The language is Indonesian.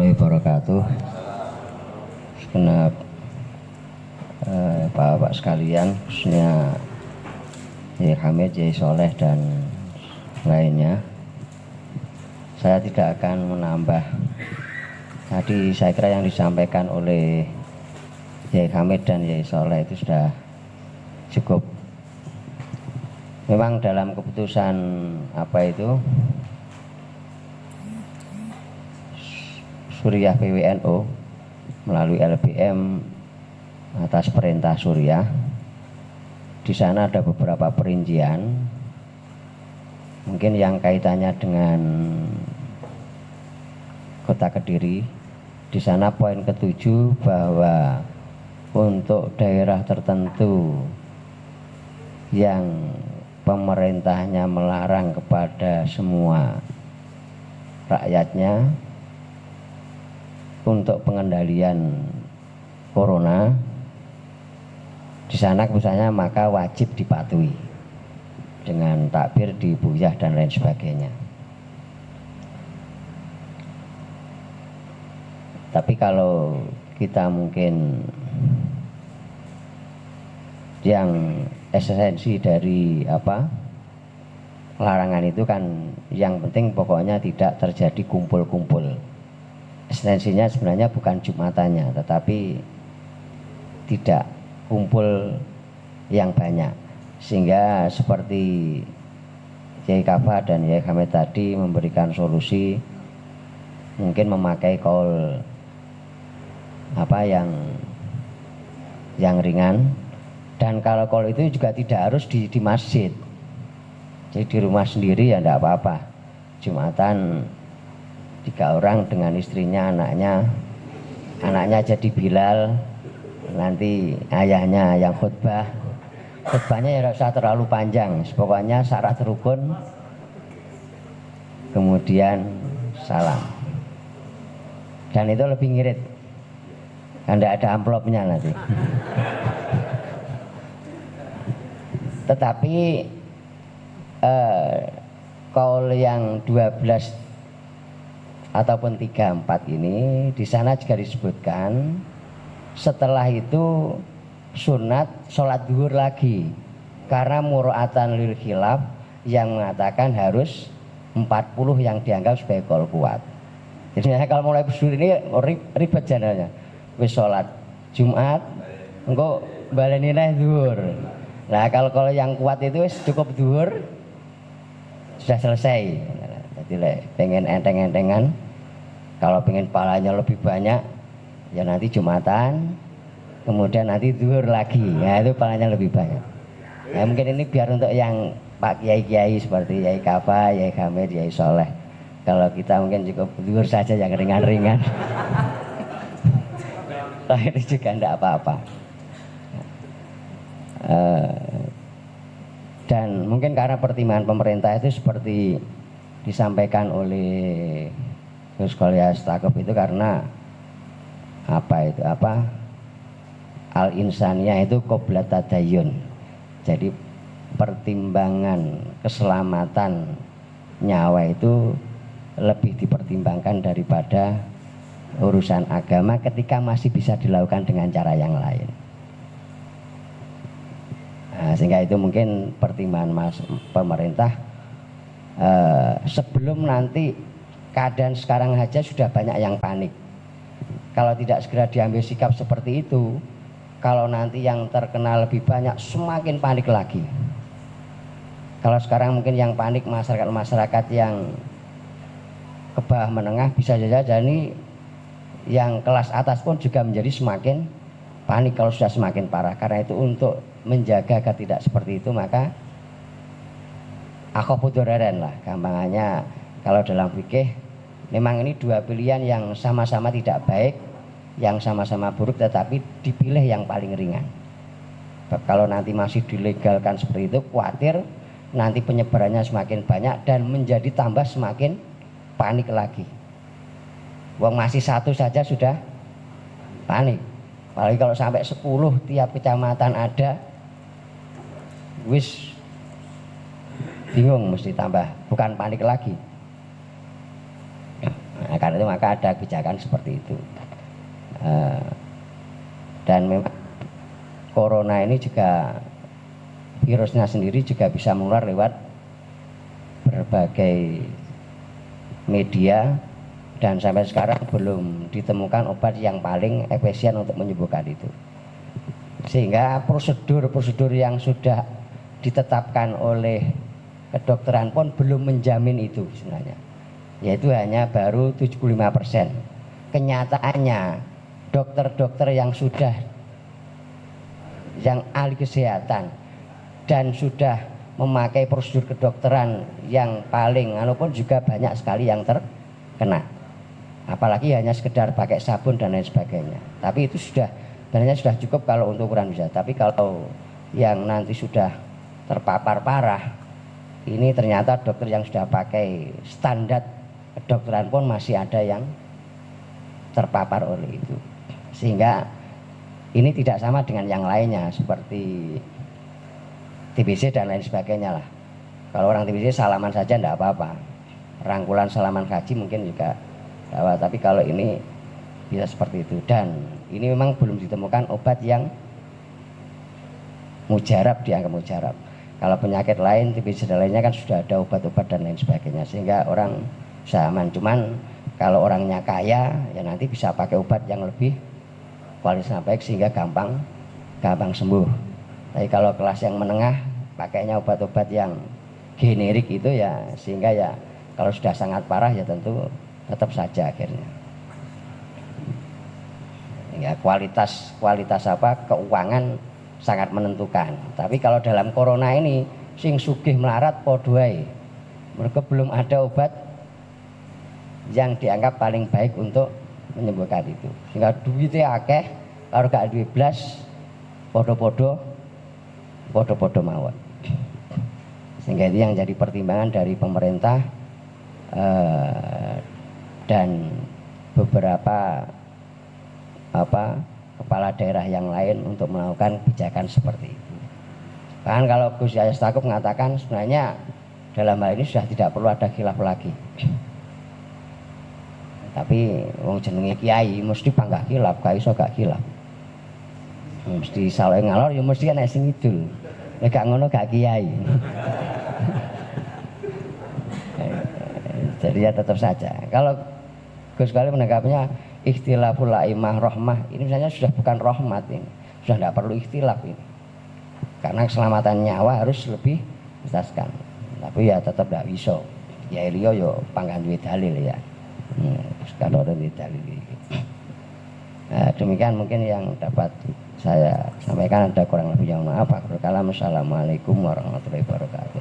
warahmatullahi wabarakatuh. Segenap Bapak sekalian, khususnya Yai Hamid, Yai Soleh dan lainnya, saya tidak akan menambah. Tadi saya kira yang disampaikan oleh Yai Hamid dan Yai Soleh itu sudah cukup. Memang dalam keputusan Suriah PWNO melalui LBM atas perintah Suriah, di sana ada beberapa perincian, mungkin yang kaitannya dengan Kota Kediri. Di sana poin ke-7 bahwa untuk daerah tertentu yang pemerintahnya melarang kepada semua rakyatnya untuk pengendalian corona, di sana misalnya maka wajib dipatuhi dengan takbir, dibuyah dan lain sebagainya. Tapi kalau kita mungkin yang esensi dari larangan itu kan yang penting pokoknya tidak terjadi kumpul-kumpul. Esensinya sebenarnya bukan Jumatannya, tetapi tidak kumpul yang banyak, sehingga seperti Yai Kafa dan Yai Hamid tadi memberikan solusi, mungkin memakai kaul yang ringan. Dan kalau kaul itu juga tidak harus di masjid, jadi di rumah sendiri ya tidak apa-apa. Jumatan 3 orang dengan istrinya, anaknya jadi Bilal, nanti ayahnya yang khutbahnya ya tidak usah terlalu panjang, pokoknya syarat rukun kemudian salam, dan itu lebih ngirit, tidak ada amplopnya nanti. Tetapi kaul yang 12 ataupun 3-4 ini di sana juga disebutkan setelah itu sunat sholat duhur lagi, karena muro'atan lil khilaf yang mengatakan harus 40 yang dianggap sebagai kaul kuat. Jadi kalau mulai bersyukur ini ribet jadinya, wis sholat Jumat engko baleni neh duhur. Nah kalau yang kuat itu wis cukup duhur sudah selesai. Jadi pengen enteng-entengan, kalau pengen palanya lebih banyak ya nanti Jumatan, kemudian nanti duhur lagi, ya itu palanya lebih banyak. Ya mungkin ini biar untuk yang Pak Kiai-Kiai seperti Yai Kafa, Yai Hamid, Yai Soleh. Kalau kita mungkin cukup duhur saja yang ringan-ringan. Itu juga tidak apa-apa. Dan mungkin karena pertimbangan pemerintah itu seperti disampaikan oleh Gus Kholia Stakuf itu, karena al-insaniyah itu qoblat tadayun. Jadi pertimbangan keselamatan nyawa itu lebih dipertimbangkan daripada urusan agama ketika masih bisa dilakukan dengan cara yang lain. Nah, sehingga itu mungkin pertimbangan pemerintah sebelum nanti keadaan sekarang saja sudah banyak yang panik. Kalau tidak segera diambil sikap seperti itu, kalau nanti yang terkena lebih banyak semakin panik lagi. Kalau sekarang mungkin yang panik masyarakat yang ke bawah menengah, bisa saja jadi yang kelas atas pun juga menjadi semakin panik kalau sudah semakin parah. Karena itu untuk menjaga agar tidak seperti itu, maka akhafuduraren lah gampangannya. Kalau dalam fikih memang ini 2 pilihan yang sama-sama tidak baik, yang sama-sama buruk, tetapi dipilih yang paling ringan. Kalau nanti masih dilegalkan seperti itu, khawatir nanti penyebarannya semakin banyak dan menjadi tambah semakin panik lagi. Wong masih 1 saja sudah panik, apalagi kalau sampai 10 tiap kecamatan ada, wis bingung, mesti tambah, bukan panik lagi. Nah, karena itu maka ada kebijakan seperti itu. Dan memang corona ini juga virusnya sendiri juga bisa menular lewat berbagai media, dan sampai sekarang belum ditemukan obat yang paling efisien untuk menyembuhkan itu. Sehingga prosedur-prosedur yang sudah ditetapkan oleh kedokteran pun belum menjamin itu sebenarnya, yaitu hanya baru 75%. Kenyataannya dokter-dokter yang ahli kesehatan dan sudah memakai prosedur kedokteran yang paling walaupun juga banyak sekali yang terkena, apalagi hanya sekedar pakai sabun dan lain sebagainya. Tapi itu sebenarnya sudah cukup kalau untuk ukuran bisa. Tapi kalau yang nanti sudah terpapar parah, ini ternyata dokter yang sudah pakai standar kedokteran pun masih ada yang terpapar oleh itu. Sehingga ini tidak sama dengan yang lainnya seperti TBC dan lain sebagainya lah. Kalau orang TBC salaman saja tidak apa-apa, rangkulan salaman haji mungkin juga apa. Tapi kalau ini bisa seperti itu, dan ini memang belum ditemukan obat yang mujarab, dianggap mujarab. Kalau penyakit lain TBC dan lainnya kan sudah ada obat-obat dan lain sebagainya, sehingga orang bisa aman. Cuman kalau orangnya kaya ya nanti bisa pakai obat yang lebih kualitasnya baik sehingga gampang sembuh. Tapi kalau kelas yang menengah pakainya obat-obat yang generik itu ya, sehingga ya kalau sudah sangat parah ya tentu tetap saja akhirnya. Ya kualitas keuangan sangat menentukan. Tapi kalau dalam corona ini sing sugih melarat padha ae. Mereka belum ada obat yang dianggap paling baik untuk menyembuhkan itu. Sehingga duitnya akeh, kalau gak duit blas podo-podo mawon. Sehingga itu yang jadi pertimbangan dari pemerintah dan beberapa kepala daerah yang lain untuk melakukan kebijakan seperti itu. Bahkan kalau Gus Yahya Stakuf mengatakan sebenarnya dalam hal ini sudah tidak perlu ada khilaf lagi. Tapi wong jenenge kiai mesti panggah khilaf, gak iso gak khilaf. Mesti salah ngalor ya mesti ana sing ngidul. Nek gak ngono gak kiai. Jadi ya tetap saja. Kalau Gus kali menanggapinya ikhtilaful aimah rahmah, ini misalnya sudah bukan rahmat ini. Sudah tidak perlu ikhtilaf ini. Karena keselamatan nyawa harus lebih ditaskan. Tapi ya tetap tidak bisa. Ya Rio yo panggan duwe dalil ya. Kalau ada duwe dalil. Nah, demikian mungkin yang dapat saya sampaikan, ada kurang lebih yang maaf. Assalamualaikum warahmatullahi wabarakatuh.